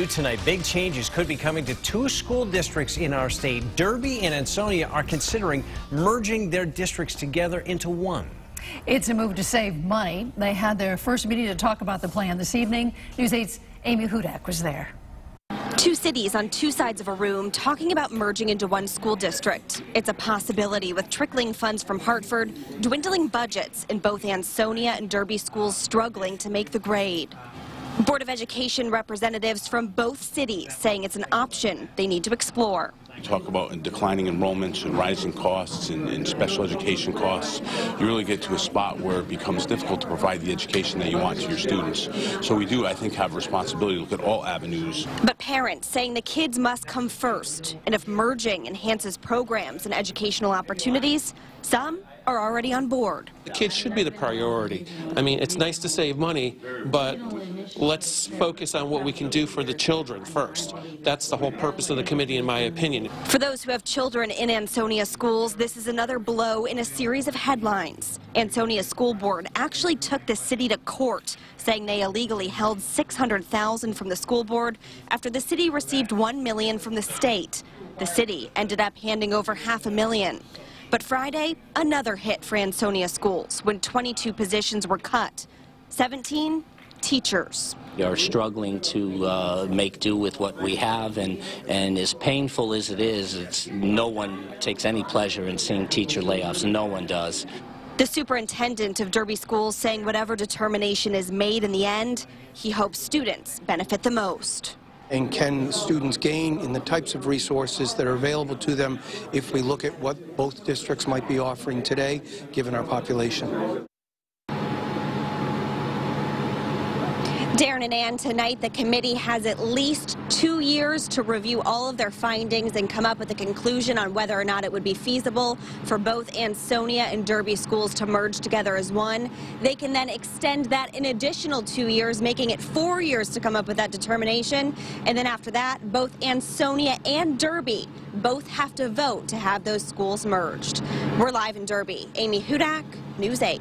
new tonight. Big changes could be coming to two school districts in our state. Derby and Ansonia are considering merging their districts together into one. It's a move to save money. They had their first meeting to talk about the plan this evening. News 8's Amy Hudak was there. Two cities on two sides of a room talking about merging into one school district. It's a possibility with trickling funds from Hartford, dwindling budgets, and both Ansonia and Derby schools struggling to make the grade. Board of Education representatives from both cities saying it's an option they need to explore. You talk about declining enrollments and rising costs and special education costs. You really get to a spot where it becomes difficult to provide the education that you want to your students. So we do, I think, have a responsibility to look at all avenues. But parents saying the kids must come first. And if merging enhances programs and educational opportunities, some are already on board. The kids should be the priority. I mean, it's nice to save money, but let's focus on what we can do for the children first. That's the whole purpose of the committee, in my opinion. For those who have children in Ansonia schools, this is another blow in a series of headlines. Ansonia School Board actually took the city to court, saying they illegally held $600,000 from the school board after the city received $1 million from the state. The city ended up handing over $500,000. But Friday, another hit for Ansonia schools when 22 positions were cut. 17 teachers. We are struggling to make do with what we have, and as painful as it is, no one takes any pleasure in seeing teacher layoffs. No one does. The superintendent of Derby schools saying whatever determination is made in the end, he hopes students benefit the most. And can students gain in the types of resources that are available to them if we look at what both districts might be offering today, given our population? Darren and Ann, tonight the committee has at least 2 years to review all of their findings and come up with a conclusion on whether or not it would be feasible for both Ansonia and Derby schools to merge together as one. They can then extend that an additional 2 years, making it 4 years to come up with that determination. And then after that, both Ansonia and Derby both have to vote to have those schools merged. We're live in Derby. Amy Hudak, News 8.